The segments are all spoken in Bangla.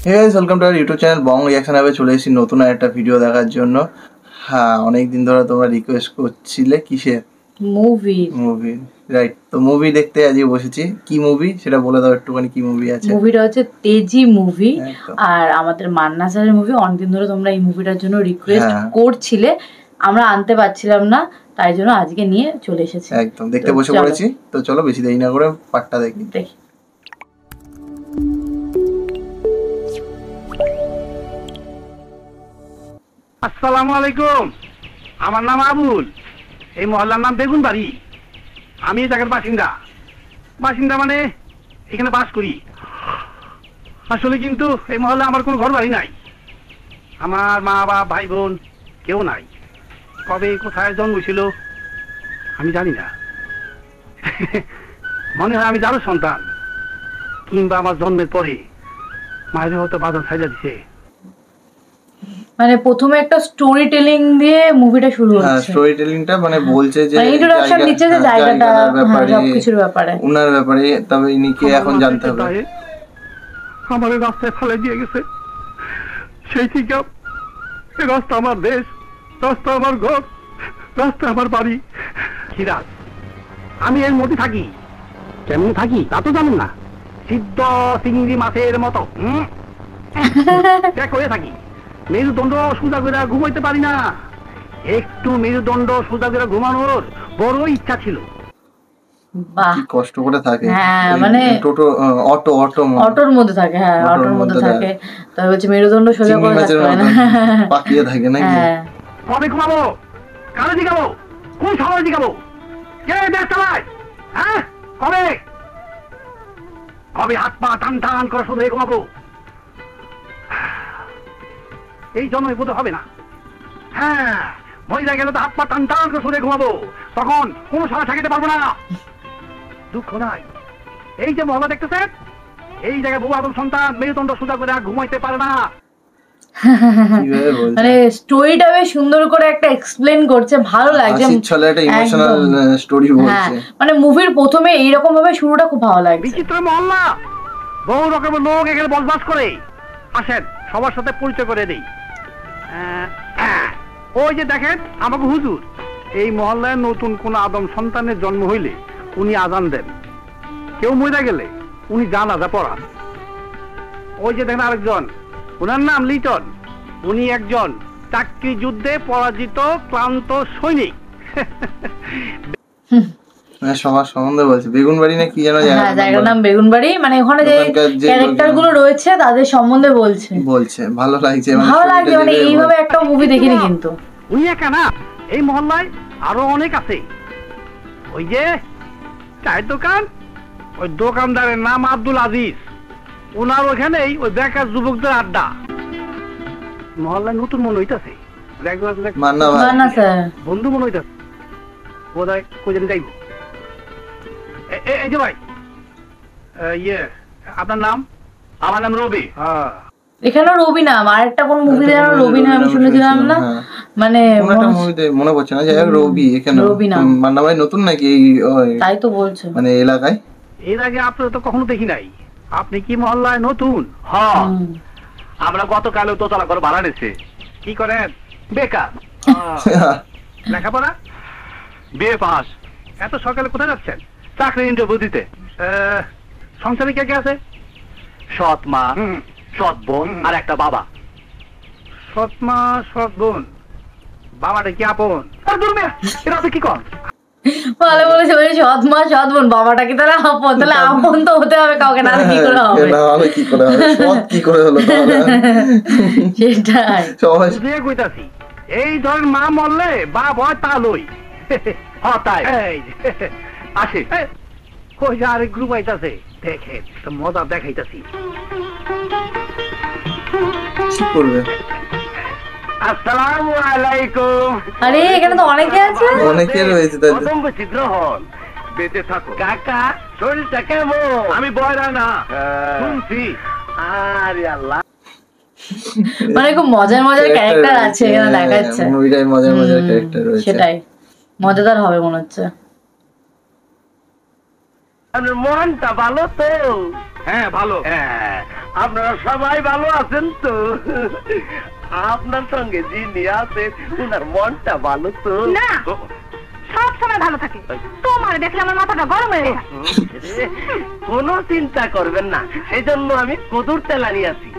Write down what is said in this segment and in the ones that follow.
Hey guys, welcome to our YouTube channel Bong Reaction Abe চলে এসেছি নতুন একটা ভিডিও দেখার জন্য। হ্যাঁ, অনেক দিন ধরে তোমরা রিকোয়েস্ট করছিলে কিসের মুভি রাইট। তো মুভি দেখতে আজকে বসেছি। কি মুভি সেটা বলে দাও একটুখানি, কি মুভি আছে? মুভিটা হচ্ছে তেজি মুভি, আর আমাদের মান্না স্যারের মুভি। অনেকদিন ধরে তোমরা এই মুভিটার জন্য রিকোয়েস্ট করছিলে, আমরা আনতে পারছিলাম না, তাই জন্য আজকে নিয়ে চলে এসেছি। একদম দেখতে বসে পড়েছি। তো চলো বেশি দেরি না করে পার্টটা দেখি। আসসালামু আলাইকুম, আমার নাম আবুল, এই মহল্লার নাম বেগুন বাড়ি। আমি এই জায়গার বাসিন্দা মানে এখানে বাস করি। আসলে কিন্তু এই মহল্লা আমার কোনো ঘর বাড়ি নাই, আমার মা বাবা ভাই বোন কেউ নাই। কবে কোথায় জন্ম ছিল আমি জানি না। মনে হয় আমি যারও সন্তান, কিংবা আমার জন্মের পরে মায়ের হয়তো বাজার সাইজা দিছে। মানে প্রথমে একটা স্টোরি টেলিং দিয়ে মুভিটা শুরু হচ্ছে। হ্যাঁ, স্টোরি টেলিংটা মানে বলছে যে ইন্ট্রোডাকশন দিচ্ছে যে জায়গাটা সবকিছুর ব্যাপারে, উনার ব্যাপারে। তবে ইনি কে এখন জানতে হবে। আমার রাস্তায় ফেলে দিয়ে গেছে, সেই থেকে এই রাস্তা আমার দেশ, রাস্তা আমার ঘর, রাস্তা আমার বাড়ি। সিরাজ, আমি এর মধ্যে থাকি। কেমন থাকি তা তো জানেন না, সিদ্ধ চিংড়ি মাছের মতো হয়ে থাকি। মেরুদণ্ড সোজা করে ঘুমাইতে পারি না। একটু মেরুদণ্ড সোজা করে ঘুমানোর বড় ইচ্ছা ছিল। বাহ, কষ্ট করে থাকে। হ্যাঁ, মানে টোটো অটোর মধ্যে থাকে। হ্যাঁ, অটোর মধ্যে থাকে। তবে হচ্ছে মেরুদণ্ড সোজা করে থাকতে হয় না, পাকিয়ে থাকে নাকি? কবে ঘুমাবো, কালে জিগাবো, কোন সময় জিগাবো, কে দেশ চালায়? হ্যাঁ, কবে কবে হাত পা টান টান করে শুধু ঘুমাবো? এই জন্যই বোধ হবে না। হ্যাঁ, মহিলা গেলে তো হাত পা টান টান করে শুধু ঘুমাবো, তখন কোনো সময় থাকতে পারবো না। দুঃখ নাই, এই যে মহল্লা দেখতেছেন, এই জায়গায় বউ আদম সন্তান মেরুদণ্ড সোজা করে ঘুমাইতে পারে না। মানে স্টোরিটা বেশ সুন্দর করে একটা এক্সপ্লেন করছে, ভালো লাগছে। একটা ইমোশনাল স্টোরি বলছে। মানে মুভির প্রথমে এইরকম ভাবে শুরুটা খুব ভালো লাগছে। বিচিত্র মহল্লা, বহু রকমের লোক এখানে বসবাস করে। আসেন সবার সাথে পরিচয় করে দেই। ওই যে দেখেন আমাকে হুজুর, এই মহল্লায় নতুন কোন আদম সন্তানের জন্ম হইলে উনি আজান দেন, কেউ মরে গেলে উনি জানাজা পড়ান। ওই যে দেখেন আরেকজন, ওনার নাম লিটন, উনি একজন চাকরি যুদ্ধে পরাজিত ক্লান্ত সৈনিক। সবার সম্বন্ধে বলছে। বেগুনবাড়ি না কি যেন জায়গার নাম বেগুনবাড়ি। মানে ওখানে যে ক্যারেক্টার গুলো রয়েছে তাদের সম্বন্ধে বলছে। ভালো লাগছে। মানে এইভাবে একটা মুভি দেখিনি কিন্তু। উনি একা না, এই মহল্লায় আরো অনেক আছে। ওই যে চায়ের দোকান, ওই দোকানদারের নাম আব্দুল আজিজ, ওনার ওখানেই ওই বেকার যুবকদের আড্ডা। মহল্লায় নতুন মনে হইতাছে, বন্ধু মনে হইতাছে, বোধ হয় কোজন যাইব। এই যে ভাই, আপনার নাম? আমার নাম রবি। এখানেও রবি নাম, আর একটা কোন মুভি দেওয়া রবি নাম আমি শুনেছিলাম না, মানে মুভিতে মনে পড়ছে না। যাই হোক রবি, এখানে মান্না ভাই নতুন নাকি? তাই তো বলছে, মানে এলাকায় এর আগে আপনারা তো কখনো দেখি নাই। আপনি কি মহল্লায় নতুন? হ্যাঁ, আমরা গতকালও তো চলা করে ভাড়া নিয়েছে। কি করেন? বেকার। লেখাপড়া? BA pass. এত সকালে কোথায় যাচ্ছেন? চাকরি ইন্টারভিউ দিতে। সংসারে কে কে আছে? সৎ মা, সৎ বোন আর একটা বাবা। সৎ মা, সৎ বোন, বাবাটা কি আপন? এরা কি কর? ভালো বলেছে, ওই সৎ মা সৎ বোন, বাবাটা কি তাহলে আপন? তাহলে আপন তো হতে হবে কাউকে, না কি করে হবে? সেটাই কইতাছি। এই ধরেন মা মরলে বাপ হয় তা লই। তাই আসে কই যে আরেক গ্রুপ আইতাছে, দেখে মজা দেখাইতাছি। আসসালামু আলাইকুম। আরে এখানে তো অনেকে আছে, অনেকে রয়েছে। চিত্র হল, বেঁচে থাকো কাকা। শরীরটা কেমন? আমি বয়রা না, শুনছি। আরে আল্লাহ, মানে খুব মজার ক্যারেক্টার আছে এখানে দেখাচ্ছে। মুভিটায় মজার ক্যারেক্টার রয়েছে, সেটাই মজাদার হবে মনে হচ্ছে। মনটা ভালো তো? হ্যাঁ ভালো। আপনারা সবাই ভালো আছেন তো? আপনার সঙ্গে যিনি আছে ওনার মনটা ভালো তো? না, সব সময় ভালো থাকে। তোমার দেখলে আমার মাথাটা গরম হয়ে যায়। কোনো চিন্তা করবেন না, সেই জন্য আমি কদুর তেল আনিয়াছি।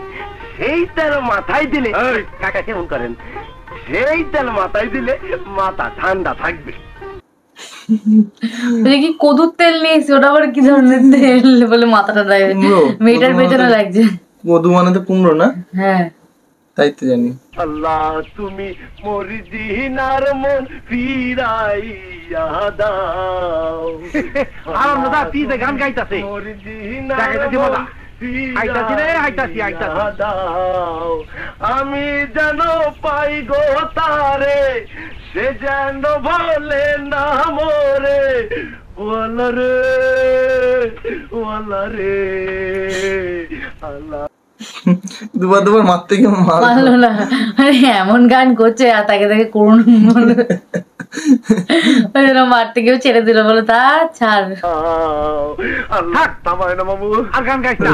সেই তেল মাথায় দিলে, কাকা কেমন করেন, সেই তেল মাথায় দিলে মাথা ঠান্ডা থাকবে। কি কদুর তেল নিয়েছি, ওটা আবার কি ধরনের তেল বলে মাথাটা মেয়েটার পেছনে লাগছে। কদু মানে তো কুমড়ো না? হ্যাঁ তাই তো জানি। আল্লাহ তুমি মরিজিনার মন ফিরাইয়া দাও। আর দাদা পিতে গান গাইতাছে, আমি যেন পাই গো তারে, সে যেন বলে না মোরে, ওয়ালা রে ওয়ালা রে আল্লাহ। দুবার মারতে গিয়ে মারলো না, এমন গান করছে আর তাকে তাকে করুন মারতে গিয়েও ছেড়ে দিল, বলে তা ছাড়। আর গান গাইছ না।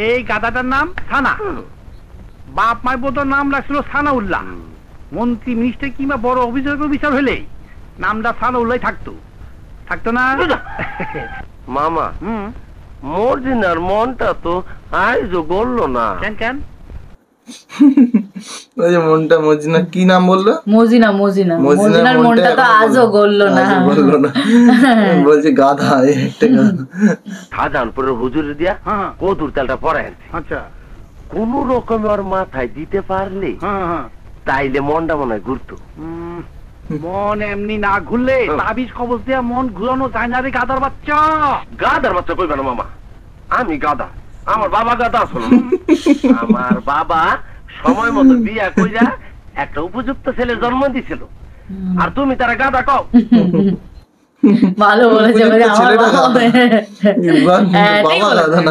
এই গাধাটার নাম থানা, বাপ মায়ের বোধর নাম রাখছিল সানাউল্লাহ। মন্ত্রী মিনিস্টার কিংবা বড় অফিসার বিচার হলেই নামটা সানাউল্লাহ থাকতো না? মামা মর্জিনার মনটা তো আজও গড়ল না। কেন? ওই যে মনটা মজিনা, কি নাম বললো? মজিনার মনটা তো আজও গড়লো না। বলছে গাধা, একটা গাধা। শাহজাহানপুরের হুজুরে দিয়া কদুর তেলটা পরায় আনছে। আচ্ছা, কোন রকমে ওর মাথায় দিতে পারলে তাইলে মনটা মনে হয় ঘুরতো। মন এমনি না ঘুরলে তাবিজ কবজ দিয়া মন ঘুরানো যায় না রে গাদার বাচ্চা। গাদার বাচ্চা কইবে না মামা, আমি গাদা, আমার বাবা গাদা আসলে। আমার বাবা সময় মতো বিয়া কইরা একটা উপযুক্ত ছেলে জন্ম দিছিল, আর তুমি তারা গাদা কও। ভালো বলেছে,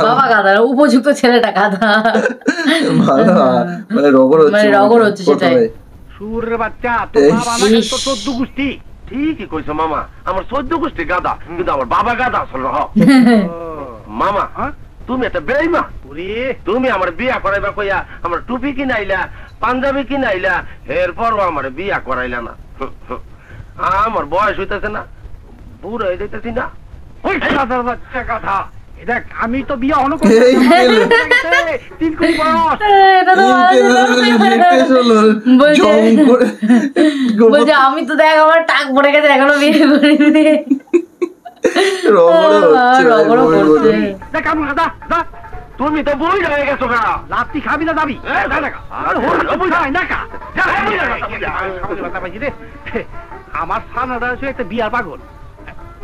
বাবা গাদা, উপযুক্ত ছেলেটা গাদা। মানে রগর হচ্ছে সেটাই। সুরের বাচ্চা, তোর বাবা নাকি তো 14 গোষ্ঠী। ঠিকই কইছো মামা, আমার 14 গোষ্ঠী গাদা, কিন্তু আমার বাবা গাদা আসলে। মামা তুমি একটা বেঈমান। তুমি আমার বিয়া করাইবা কইয়া আমার টুপি কিনাইলা, পাঞ্জাবি কিনাইলা, এরপরও আমার বিয়া করাইলা না। আমার বয়স হইতেছে না, বুড়ো হয়ে যাইতেছি না। ওই গাদার বাচ্চা গাধা, দেখ আমি তো বিয়া হলো বলছে আমি তো দেখ আমার টাক পড়ে গেছে, এখনো বিয়ে করিনি। তুমি তো বই হয়ে গেছো, লাত্তি খাবি না যাবি? আমার সানাটা একটা বিয়ার পাগল,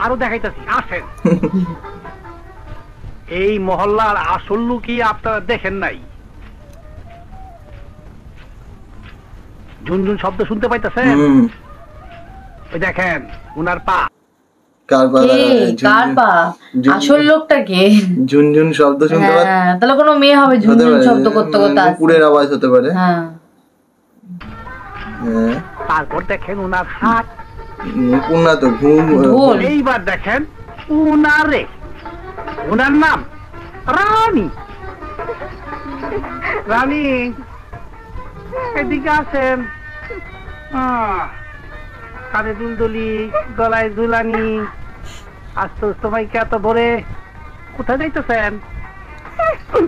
আরো দেখাইতেছি আসেন। এই মহল্লার আসল লুকি আপনারা দেখেন নাই। ঝুনঝুন শব্দ শুনতে পাইতেছেন? ওই দেখেন উনার পা। কার পা? আসল লোকটা কে? ঝুনঝুন শব্দ শুনতে পারে, তাহলে কোনো মেয়ে হবে ঝুনঝুন শব্দ করতে করতে। কুকুরের আওয়াজ হতে পারে। তারপর দেখেন উনার হাত। উনা তো ঘুম। এইবার দেখেন উনারে, উনার নাম রানী। রানী এদিকে আসেন। কানে দুলদুলি, গলায় দুলানি, আস্তে আস্তে মাইকে এত ভরে। কোথায় যাইতেছেন?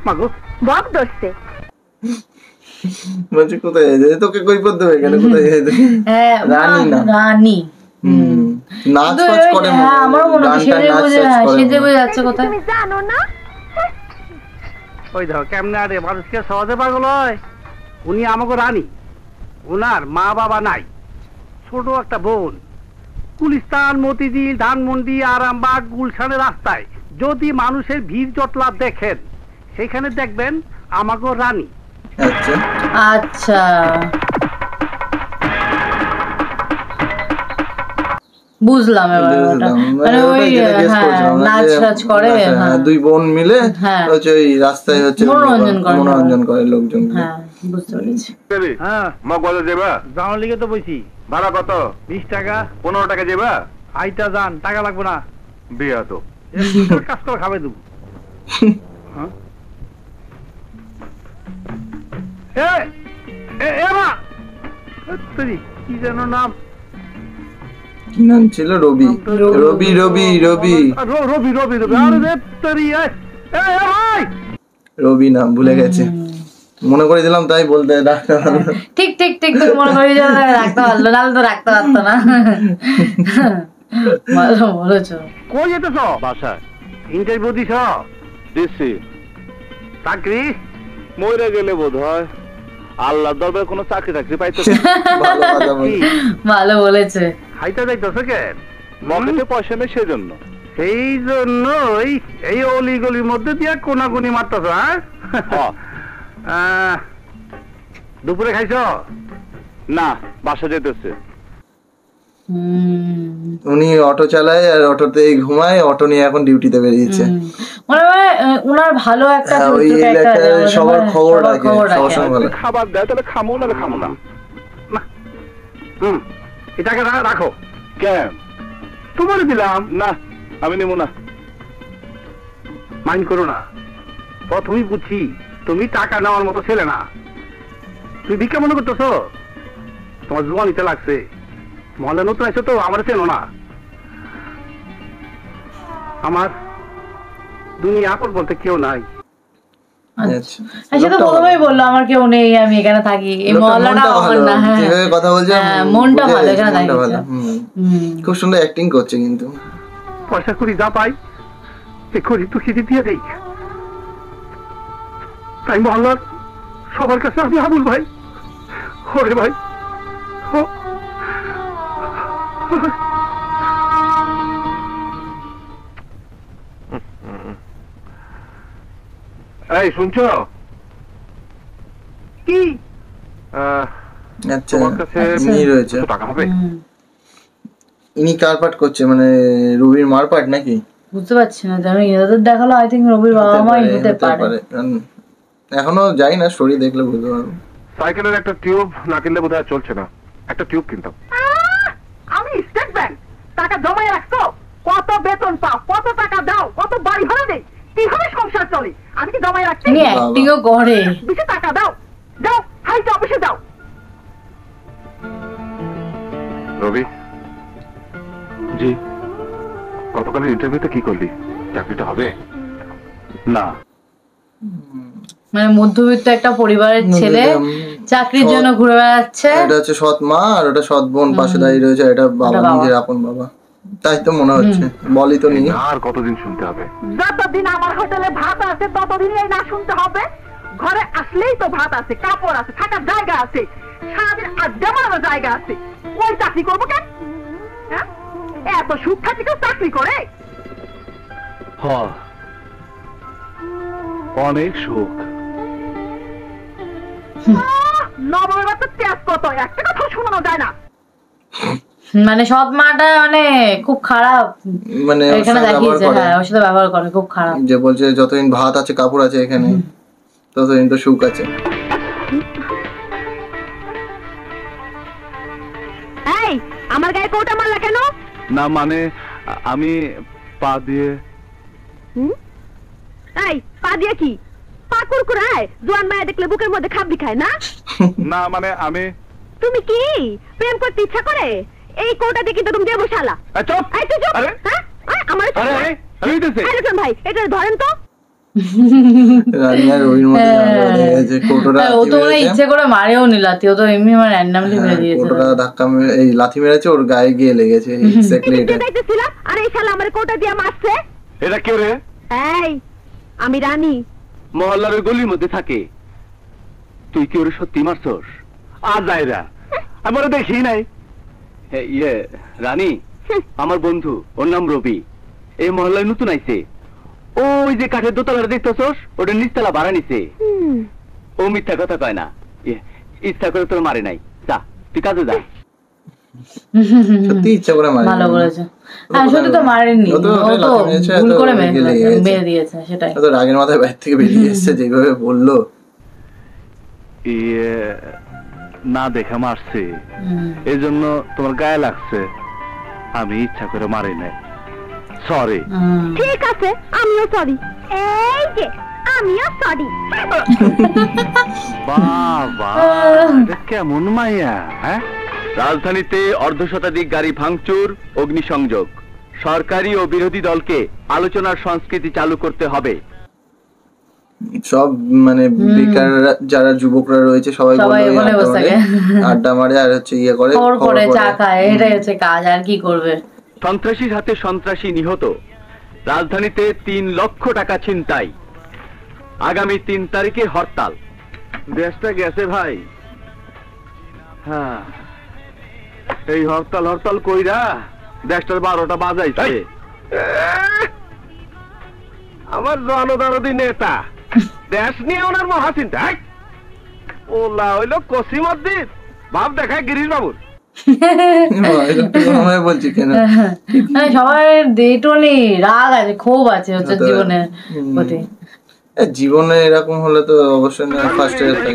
মাগো বক ধরছে। বলছে কোথায় যাই, তোকে কৈফিয়ত দেবে কেন? কোথায় যাই? রানী না, রানী নাচ ফাচ করে। আমারও মনে হয় সেজে বুঝে যাচ্ছে কোথায়। তুমি জানো না? ওই দেখো কেমনে আরে মানুষকে সহজে পাগল হয়। উনি আমাকে রানী, উনার মা বাবা নাই, ছোট একটা বোন। গুলিস্তান, মতিঝিল, ধানমন্ডি, আরামবাগ, গুলশানের রাস্তায় যদি মানুষের ভিড় জটলা দেখেন, সেখানে দেখবেন আমাকে রানী। আচ্ছা বুঝলাম এবার। মানে ওই নাচ টাচ করে, দুই বোন মিলে হচ্ছে ওই রাস্তায় হচ্ছে মনোরঞ্জন করে লোকজন। বুঝতে পেরেছি। মা কত দেবা? যাওয়ার লিগে তো বইছি। ভাড়া কত? 20 টাকা। 15 টাকা দেবা? আইটা যান, টাকা লাগবে না। বিয়া তো কাজ করে খাবে দেবো। কি যেন নাম, কি নাম ছিল? রবি রবি রবি রবি রবি রবি রবি রবি নাম ভুলে গেছে, মনে করে দিলাম তাই বলতে রাখতে পারলো। ঠিক ঠিক ঠিক ঠিক মনে করে রাখতে পারলো, নাহলে তো রাখতে পারতো না। ভালো বলেছো। কই যেতেছ? বাসায়। ইন্টারভিউ দিছ? দিছি। চাকরি মরে গেলে বোধ হয় আল্লাহর দরবারে কোনো চাকরি টাকরি পাইতো। ভালো বলেছে। খাইতে যাইতেছ কেন? পকেটে পয়সা নেই সেজন্য। সেই জন্যই এই অলি গলির মধ্যে দিয়ে কোনাকুনি মারতেছ? হ্যাঁ, দুপুরে খাইছ? না, বাসা যেতেছে। উনি অটো চালায় আর অটোতেই ঘুমায়, অটো নিয়ে এখন ডিউটিতে বেরিয়েছে। মনে হয় উনার ভালো একটা সবার খবর রাখে, খাবার দেয়, তাহলে খামো না খামো না। এটাকে রাখো। কেন? তোমার দিলাম না, আমি নেবো না। মাইন্ড করো না, প্রথমেই বুঝছি তুমি টাকা নেওয়ার মতো ছেলে না। তুমি ভিক্ষা মনে করতেছ? তোমার জোয়ানিতে লাগছে। মহল্লা নতুন আছো তো, আমার চেনো না। আমার দুনিয়া আপন বলতে কেউ নাই। সে তো প্রথমেই বললো আমার কেউ নেই, আমি এখানে থাকি, এই মহল্লাটা আমার না। যেভাবে কথা বলছে মনটা ভালো, এখানে থাকি। খুব সুন্দর অ্যাক্টিং করছে। কিন্তু পয়সা করি যা পাই এ করি তো খেতে দিয়ে দেই। তাই মহল্লার সবার কাছে আমি আবুল ভাই। ওরে ভাই, এই শুনছো কি? আচ্ছা, ইনি রয়েছে। টাকা হবে? ইনি কার পাঠ করছে, মানে রবির মার পাঠ নাকি? বুঝতে পারছি না, যেন ইনাদের দেখালো আই থিঙ্ক রবির বাবা মাই হতে পারে। এখনো যাই না, স্টোরি দেখলে বুঝতে পারবো। সাইকেলের একটা টিউব না কিনলে বোধহয় চলছে না, একটা টিউব কিনতাম। আমি স্টেট ব্যাংক টাকা জমায় রাখছো, কত বেতন পাও, কত টাকা দাও, কত বাড়ি ভাড়া দেই, কিভাবে সংসার চলে, আমি কি জমায় রাখছি? ইনি অ্যাক্টিংও করে। বেশি টাকা দাও, যাও হাইতে অফিসে যাও। রবি জি, গতকালের ইন্টারভিউতে কি করলি? চাকরিটা হবে না? মানে মধ্যবিত্ত একটা পরিবারের ছেলে চাকরির জন্য ঘুরে বেড়াচ্ছে। এটা হচ্ছে সৎ মা আর ওটা সৎ বোন পাশে দাঁড়িয়ে রয়েছে, এটা বাবা, নিজের আপন বাবা, তাই তো মনে হচ্ছে। বলি তো নেই। আর কতদিন শুনতে হবে? যতদিন আমার হোটেলে ভাত আছে ততদিনই এই না শুনতে হবে। ঘরে আসলেই তো ভাত আছে, কাপড় আছে, থাকার জায়গা আছে, সারাদিন আড্ডা মারার জায়গা আছে। ওই চাকরি করবো কেন? এত সুখ থাকি কেউ চাকরি করে? অনেক সুখ। নবমের তো ত্যাগ কত, একটা কথা শোনানো যায় না। মানে সৎ মাটা মানে খুব খারাপ, মানে এখানে দেখিয়েছে। হ্যাঁ, ওর সাথে ব্যবহার করে খুব খারাপ। যে বলছে যতদিন ভাত আছে কাপড় আছে এখানে, ততদিন তো সুখ আছে। এই আমার গায়ে কোটা মারলা কেন? না মানে আমি পা দিয়ে। এই পা দিয়ে কি? পা কুরকুরায় জোয়ান মায়া দেখলে বুকের মধ্যে খাবি খায় না? না মানে আমি। তুমি কি প্রেম করতে ইচ্ছা করে? এই কোটা দিয়ে কিন্তু তুমি দেবো শালা। চুপ। এই তুই চুপ। হ্যাঁ আমার আরে ভাই এটা ধরেন তো। রানিয়া রবির মধ্যে যে কোটোটা ও তো ইচ্ছে করে মারেও নি লাথি, ও তো এমনি মানে র্যান্ডমলি মেরে দিয়েছে। কোটোটা ধাক্কা মেরে এই লাথি মেরেছে, ওর গায়ে গিয়ে লেগেছে। এক্স্যাক্টলি এটা দেখতেছিলাম। আর এই শালা আমার কোটা দিয়ে মারছে। এটা কে রে? এই আমি রানী, মহল্লার গলির মধ্যে থাকে। তুই কি ওরে সত্যি মারছস? আর যাইরা আমি ওরে দেখি নাই। ইয়ে রানী আমার বন্ধু, ওর নাম রবি, এই মহল্লায় নতুন আইছে। ওই যে কাঠের দোতলাটা দেখতেছস, ওটা নিচতলা ভাড়া নিছে। ও মিথ্যা কথা কয় না, ইচ্ছা করে তোর মারে নাই। যা তুই কাজে যা। সত্যি ইচ্ছা করে মারে। ভালো বলেছে। হ্যাঁ সত্যি তো মারেননি, ও তো ভুল করে মেরে দিয়েছে। সেটাই তো রাগের মাথায় বাইরে থেকে বেরিয়ে এসেছে যেভাবে বললো। না দেখে মারছে, এই জন্য তোমার গায়ে লাগছে। আমি ইচ্ছা করে মারি নাই। সরি। ঠিক আছে, আমিও সরি। এই যে আমিও সরি। বাবা কেমন মাইয়া। হ্যাঁ, রাজধানীতে অর্ধশতাধিক গাড়ি ভাঙচুর, অগ্নিসংযোগ। সরকারি ও বিরোধী দলকে আলোচনার সংস্কৃতি চালু করতে হবে। সব মানে বেকার যারা যুবকরা রয়েছে সবাই আড্ডা মারে আর হচ্ছে ইয়ে করে, চা খায়, এটাই হচ্ছে কাজ, আর কি করবে। সন্ত্রাসীর হাতে সন্ত্রাসী নিহত। রাজধানীতে 3 লক্ষ টাকা ছিনতাই। আগামী 3 তারিখে হরতাল। দেশটা গেছে ভাই। হ্যাঁ, এই হরতাল কইরা দেশটার 12টা বাজাইছে। আমার জনদরদি নেতা দেশ নিয়ে ওনার মহাচিন্তা। ওলা হইল কসিমউদ্দিন, ভাব দেখায় গিরিশ বাবুর। বলছি কেন সবার একটুখানি রাগ আছে, ক্ষোভ আছে হচ্ছে জীবনের প্রতি। জীবনে এরকম হলে তো অবশ্যই ফার্স্ট ইয়ার থাকে।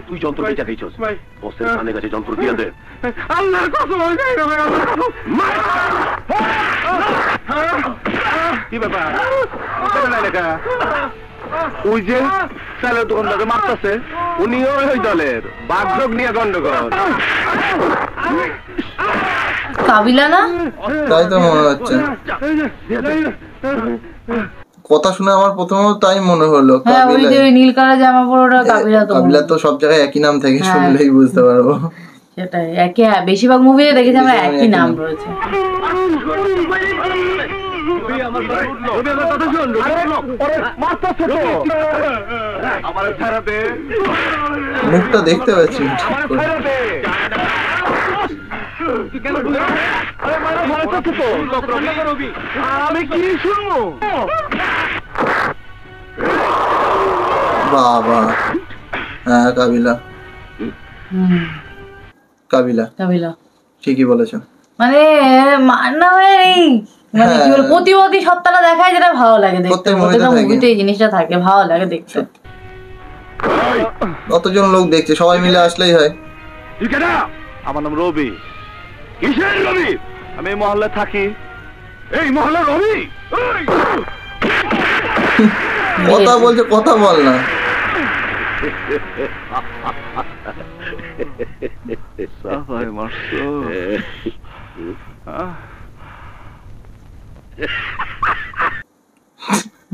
তুই যন্ত্র দিয়ে চাইছস, বসের কানে কাছে যন্ত্র দিয়ে দে। আল্লাহর কসম, কি ব্যাপার? ওই যে চালের দোকানদারকে মারতেছে, উনিও ওই দলের। বাগযোগ নিয়ে গন্ডগোল। কাবিলা না? তাই তো মনে হচ্ছে, কথা শুনে আমার প্রথমে তাই মনে হলো। নীল কালার জামা পরে কাবিলা তো সব জায়গায় একই নাম থেকে, শুনলেই বুঝতে পারবো। সেটাই, একই। বেশিরভাগ মুভি দেখেছি আমরা একই নাম রয়েছে। মুখটা দেখতে পাচ্ছি। আমি কি শুনবো? বাবা, হ্যাঁ কাবিলা, কাবিলা ঠিকই বলেছ। মানে মান্না ভাই মানে কি বলে প্রতিবাদী সত্তাটা দেখায়, যেটা ভালো লাগে দেখতে। প্রত্যেকটা মুভিতে এই জিনিসটা থাকে, ভালো লাগে দেখতে। কতজন লোক দেখছে, সবাই মিলে আসলেই হয়। আমার নাম রবি। কিসের রবি? আমি এই মহল্লায় থাকি। এই মহল্লা রবি কথা বলছে, কথা বল না।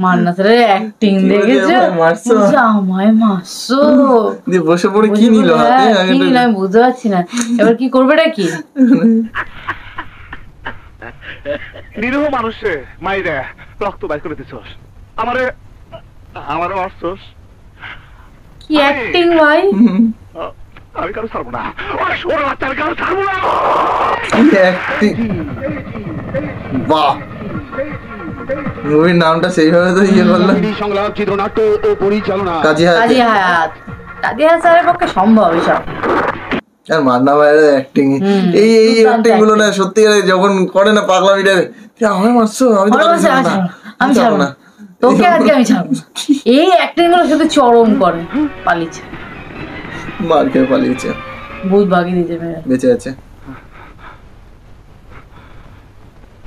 মান্না স্যারের অ্যাক্টিং দেখেছো? আমায় মারছো দিয়ে বসে পড়ে কি নিল হাতে, আমি বুঝতে পারছি না এবার কি করবেটা কি। নিরীহ মানুষে মাইরে রক্ত বাইর করে দিছস, আমারে মারছস। কি অ্যাক্টিং ভাই! আমি কারো ছাড়বো না, ওর বাচ্চার কারো ছাড়বো না। বাহ, মুভির নামটা সেইভাবে তো ইয়ে করলো। সংলাপ, চিত্রনাট্য ও পরিচালনা কাজী হায়াত স্যারের পক্ষে সম্ভব এসব। আর মান্না ভাইয়ের অ্যাক্টিং, এই অ্যাক্টিং গুলো না সত্যি যখন করে না পাগলামিটা, আমায় মারছো, আমি ছাড়বো না, তোকে আজকে আমি ছাড়বো। এই অ্যাক্টিং গুলো শুধু চরম করে। পালিয়েছে, মার খেয়ে পালিয়েছে, ভূত ভাগি দিতে বেঁচে আছে।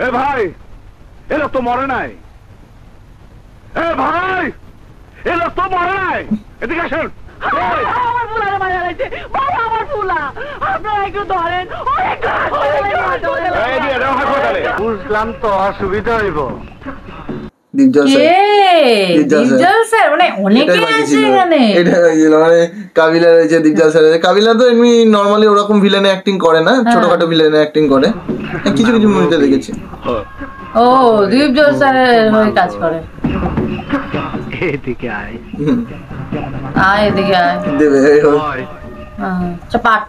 এ ভাই, এ লোক তো মরে নাই। এ ভাই, এ লোক তো মরে নাই। এদিকে আসেন। আমার ফুলারে মারা গেছে, বাবা আমার ফুলা, আপনারা একটু ধরেন। বুঝলাম তো, অসুবিধা হইব। কাবিলা রয়েছে, দীপজল স্যার। কাবিলা তো এমনি নর্মালি ওরকম ভিলেনে অ্যাক্টিং করে না, ছোটখাটো ভিলেনে অ্যাক্টিং করে, কিছু কিছু মুভিতে দেখেছি। ও দীপজল স্যারের হয়ে কাজ করে। এদিকে আয়, এদিকে আয় দেবে চাপাট।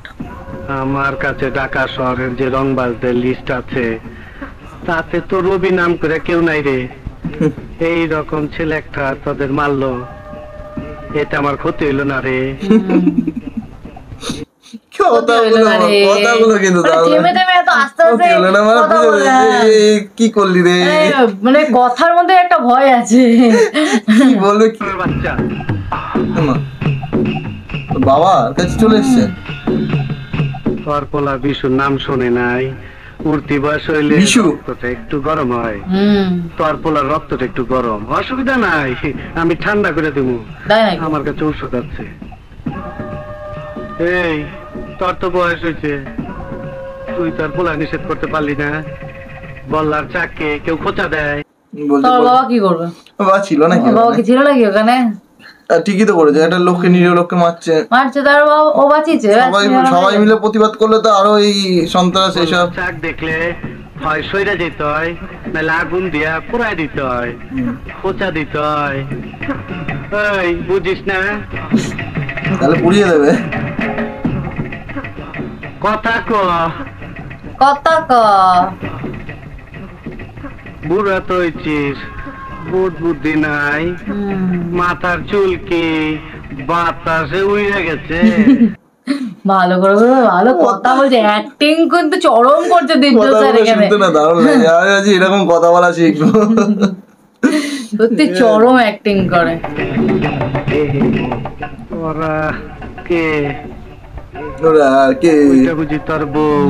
আমার কাছে ঢাকা শহরের যে রংবাজদের লিস্ট আছে, তাতে তো রবি নাম করে কেউ নাই রে। এই রকম ছেলে একটা তাদের মারলো, এটা আমার ক্ষতি হইল না রে। কি করলি রে, মানে কথার মধ্যে একটা ভয় আছে। বলবে কি বাচ্চা, বাবার কাছে চলে এসছে। তোর পোলা বিশুর নাম শোনে নাই, উঠতি বয়স হইলে বিশু। রক্তটা একটু গরম হয়। তোর পোলার রক্তটা একটু গরম, অসুবিধা নাই, আমি ঠান্ডা করে দেবো। আমার কাছে ঔষধ আছে। এই তোর তো বয়স হয়েছে, তুই তোর পোলা নিষেধ করতে পারলি না? বললার চাককে কেউ খোঁচা দেয়। তোর বাবা কি করবে? বাবা ছিল নাকি? বাবা কি ছিল নাকি ওখানে? ঠিকই তো করেছে, একটা লোককে নিরীহ লোককে মারছে, তার বাবা ও বাঁচিয়েছে। সবাই মিলে প্রতিবাদ করলে তো আরো এই সন্ত্রাস এইসব। চাক দেখলে হয় সইরা যেতে হয়, নাহলে আগুন দিয়া পুরাই দিতে হয়, খোঁচা দিতে হয়। এই বুঝিস না? তাহলে পুড়িয়ে দেবে। কথা ক, কথা ক। বুড়া তো হয়েছিস, বুদ্ধি নাই, মাথার চুল কি বাতাসে উড়ে গেছে। ভালো করে ভালো কথা বলছে, অ্যাক্টিং কিন্তু চরম করছে দিব্য স্যার এখানে। শুনতে না দারুণ লাগে, আজ এরকম কথা বলা শিখবো। সত্যি চরম অ্যাক্টিং করে। ওরা কে? ওরা কে? বুঝি তোর বউ,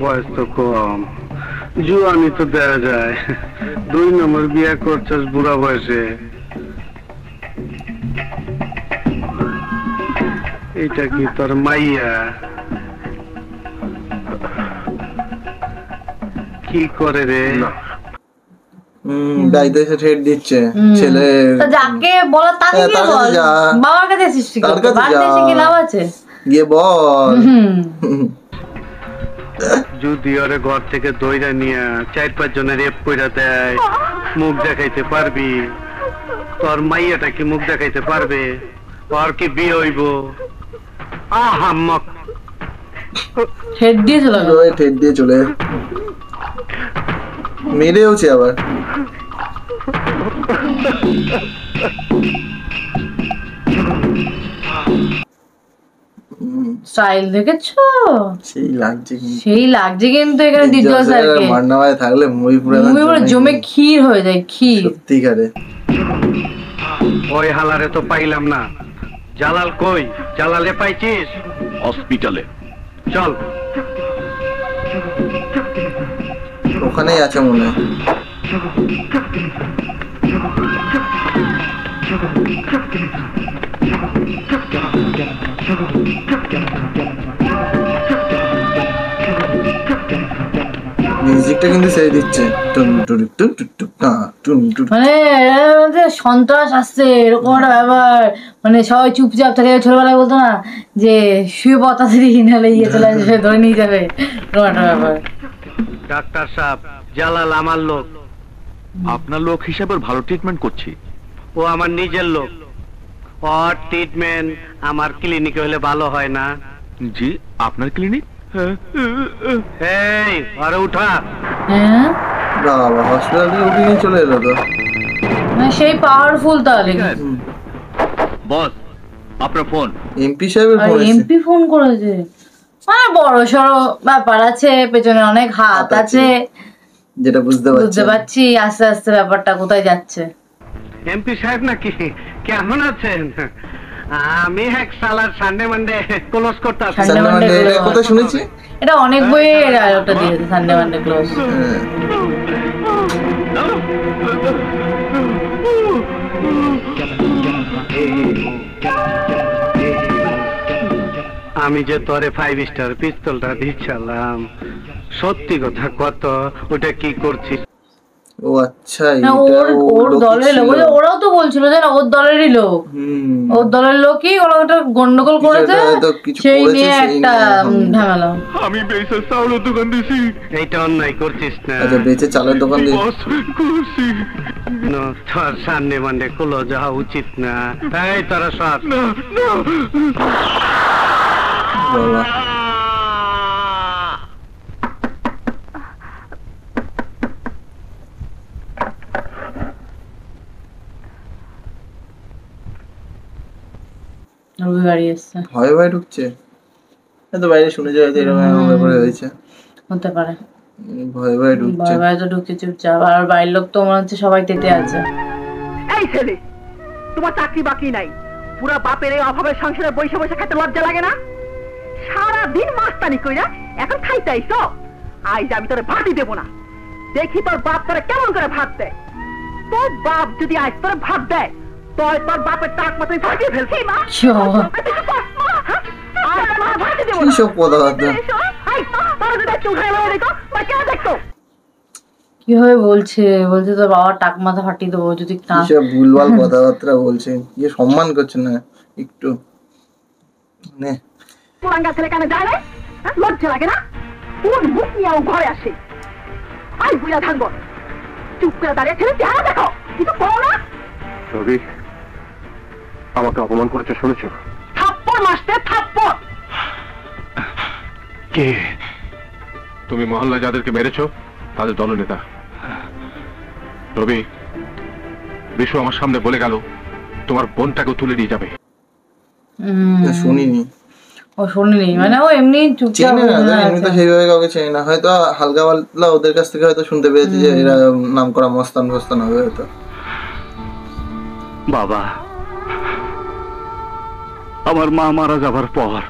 বয়স তো কম, জুয়ানি তো দেওয়া যায়। 2 নম্বর বিয়ে করছিস বুড়া বয়সে। এটা কি তোর মাইয়া? কি করে রে? গাইতে এসে ঠেট দিচ্ছে ছেলে। যাকে বলো তাকে গিয়ে বল, বাবার কাছে সৃষ্টি করতে, বাড়িতে এসে কি লাভ আছে? গিয়ে বল। যদি ওরে ঘর থেকে দইরা নিয়ে 4-5 জনের রেপ কইরা দেয়, মুখ দেখাইতে পারবি? তোর মাইয়াটা কি মুখ দেখাইতে পারবে? ওর কি বিয়ে হইব? আহাম্মক হেড দিয়ে চলে গেল। ঠেট দিয়ে চলে মেরেওছে আবার। স্টাইল দেখেছো? সেই লাগছে, সেই লাগছে কিন্তু এখানে দিজ্জল স্যারকে। মান্নাবাই থাকলে মুভি পুরো জমে ক্ষীর হয়ে যায়, ক্ষীর সত্যিকারে। ওই হালারে তো পাইলাম না। জালাল কই? জালালে পাইছিস? হসপিটালে। চল। ওখানেই আছে মনে হয়। মিউজিকটা কিন্তু সেই দিচ্ছে, মানে সন্ত্রাস আসছে এরকম একটা ব্যাপার। মানে সবাই চুপচাপ থাকে, ছোটবেলায় বলতো না যে শুয়ে পতাতে দিই নাহলে ইয়ে চলে আসবে, ধরে নিয়ে যাবে, এরকম একটা ব্যাপার। ডাক্তার সাহেব, জালাল আমার লোক। আপনার লোক হিসাবে ভালো ট্রিটমেন্ট করছি। ও আমার নিজের লোক। ওর ট্রিটমেন্ট আমার ক্লিনিকে হলে ভালো হয় না? জি, আপনার ক্লিনিক? এই আরে উঠা। হ্যাঁ বাবা, হসপিটাল থেকে উঠে নিয়ে চলে এলো তো। মানে সেই পাওয়ারফুল তাহলে। বস, আপনার ফোন। এমপি সাহেবের ফোন। এমপি ফোন করেছে, মানে বড় সড়ো ব্যাপার আছে, পেছনে অনেক হাত আছে, যেটা বুঝতে পারছি। আস্তে আস্তে ব্যাপারটা কোথায় যাচ্ছে। এমপি সাহেব নাকি? কেমন আছেন? আমি এক সালার সানডে মানডে ক্লোজ করতাম। সানডে মানডে কথা শুনেছি, এটা অনেক বইয়ে ডায়লগটা দিয়েছে, সানডে মানডে ক্লোজ। আমি যে তোরে 5 স্টার পিস্তলটা দিচ্ছিলাম, সত্যি কথা কত, ওটা কি করছিস? ও আচ্ছা, ওর দলের লোক, ওরাও তো বলছিল যে না ওর দলেরই লোক, ওর দলের লোকই ওরা ওটা গন্ডগোল করেছে, সেই নিয়ে একটা ঝামেলা। আমি বেসে চাউলের দোকান দিছি। এইটা অন্যায় করছিস না? আচ্ছা, বেচে চালের দোকান দিয়ে তোর সামনে মানডে কুলো যাওয়া উচিত না। এই তোরা সব বাবা। ভয় ভয় ঢুকছে, তো বাইরে শুনে যায় এরকম ব্যাপার হয়েছে, হতে পারে। ভয় ভয় ঢুকছে, ভয় ভয় তো ঢুকছে চুপচাপ। আর বাইরের লোক তো মনে হচ্ছে সবাই তেতে আছে। এই ছেলে, তোমার চাকরি বাকি নাই, পুরা বাপের এই অভাবের সংসারে বসে বসে খেতে লজ্জা লাগে না? সারা দিন মাস্তানি কইরা এখন খাইতে আইছো? আজ আমি তোরে ভাতই দেবো না। দেখি তোর বাপ তোরে কেমন করে ভাত দেয়। তোর বাপ যদি আজ তোরে ভাত দেয় তোর বাপের টাক মাথায় ফাটিয়ে ফেলছি। মা কিসব কথাবার্তা কিভাবে বলছে তোর বাবার টাক মাথা ফাটিয়ে দেবো যদি না। কিসব ভুলভাল কথাবার্তা বলছে, কি সম্মান করছে না একটু। নে পুরাঙ্গা ছেলে কেন যায় না? লজ্জা লাগে না? কোন মুখ নিয়ে ঘরে আসে? আই বুঝা থাকবো, চুপ করে দাঁড়িয়ে ছেলে চেহারা দেখো, কিছু করো না। রবি আমাকে অপমান করেছে শুনেছো? থাপ্পড় মাস্টার থাপ্পড়। কে তুমি? মহল্লা যাদেরকে মেরেছো তাদের দলনেতা রবি। বিশু আমার সামনে বলে গেল তোমার বোনটাকে তুলে নিয়ে যাবে। শুনিনি, ও শুনিনি, মানে ও এমনি চুপচাপ। এমনি তো সেইভাবে কাউকে চেনে না, হয়তো হালকা পাতলা ওদের কাছ থেকে হয়তো শুনতে পেয়েছি যে এরা নাম করা মস্তান ফস্তান হবে হয়তো। বাবা, আমার মা মারা যাবার পর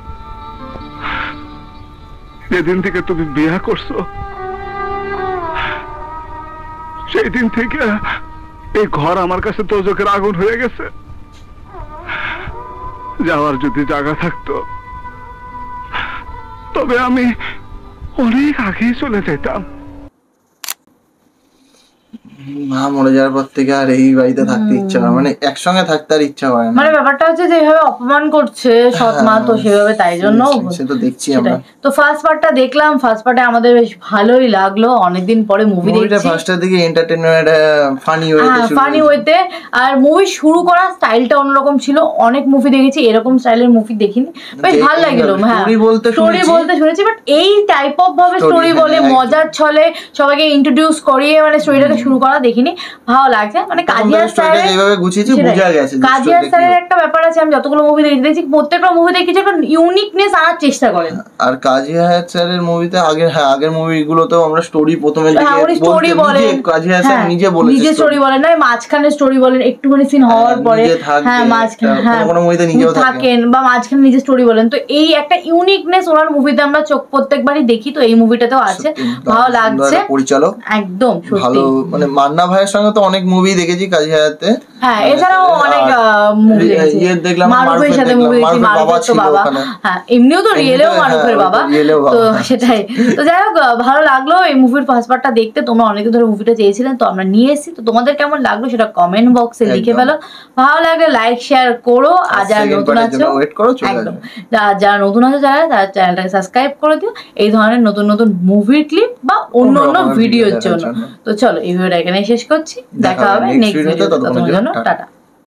যেদিন থেকে তুমি বিয়ে করছো সেই দিন থেকে এই ঘর আমার কাছে দোজখের আগুন হয়ে গেছে। যাওয়ার যদি জায়গা থাকতো তবে আমি অনেক আগেই চলে যেতাম। মা মরে যাওয়ার পর থেকে আর এই বাড়িতে থাকতে ইচ্ছা হয়, মানে একসঙ্গে থাকতে আর ইচ্ছা হয় না। মানে ব্যাপারটা হচ্ছে যেভাবে অপমান করছে সৎ মা, তো সেভাবে তাই জন্য সে তো দেখছি আমরা। তো ফার্স্ট পার্টটা দেখলাম, ফার্স্ট পার্টে আমাদের বেশ ভালোই লাগলো, অনেকদিন পরে মুভি দেখছি। ফার্স্টের দিকে এন্টারটেইনমেন্ট ফানি ওয়েতে, ফানি ওয়েতে, আর মুভি শুরু করার স্টাইলটা অন্যরকম ছিল। অনেক মুভি দেখেছি, এরকম স্টাইলের মুভি দেখিনি, বেশ ভালো লাগলো। হ্যাঁ, স্টোরি বলতে শুনেছি, বাট এই টাইপ অফ ভাবে স্টোরি বলে মজার ছলে সবাইকে ইন্ট্রোডিউস করিয়ে মানে স্টোরিটাকে শুরু করা দেখিনি, ভালো লাগছে। মানে কাজিয়া স্টাইলের একটা ব্যাপার আছে। আমি যতগুলো মুভি দেখেছি প্রত্যেকটা মুভিতে কিছু একটা ইউনিকনেস আনার চেষ্টা করেন। আর কাজিয়া স্যারের মুভিতে আগের মুভিগুলোতেও আমরা স্টোরি প্রথমে স্টোরি বলেন, কাজিয়া স্যার নিজে স্টোরি বলেন না, মাঝখানে স্টোরি বলেন, একটুখানি সিন হওয়ার পরে হ্যাঁ মাঝখানে কোনো মুভিতে নিজেও থাকেন বা মাঝখানে নিজে স্টোরি বলেন। তো এই একটা ইউনিকনেস ওনার মুভিতে আমরা প্রত্যেকবারই দেখি, তো এই মুভিটাতেও আছে, ভালো লাগছে। পরিচালক একদম ভালো, মানে মান্না ভাইয়ের সঙ্গে তো অনেক মুভি দেখেছি কাজিয়াতে। হ্যাঁ, এছাড়াও অনেক মুভি দেখেছি, মারুফের সাথে মুভি দেখেছি, মারুফের তো বাবা, হ্যাঁ এমনিও তো রিয়েলেও মারুফের বাবা, তো সেটাই। তো যাই হোক, ভালো লাগলো এই মুভির ফার্স্ট পার্টটা দেখতে। তোমরা অনেকে ধরে মুভিটা চেয়েছিলেন, তো আমরা নিয়ে এসেছি। তো তোমাদের কেমন লাগলো সেটা কমেন্ট বক্সে লিখে ফেলো। ভালো লাগলে লাইক শেয়ার করো, আর যারা নতুন আছো একদম, যারা নতুন আছো যারা, তারা চ্যানেলটাকে সাবস্ক্রাইব করে দিও এই ধরনের নতুন নতুন মুভির ক্লিপ বা অন্য অন্য ভিডিওর জন্য। তো চলো এই ভিডিওটা এখানে শেষ করছি, দেখা হবে নেক্সট ভিডিওতে। ততক্ষণের জন্য টাটা।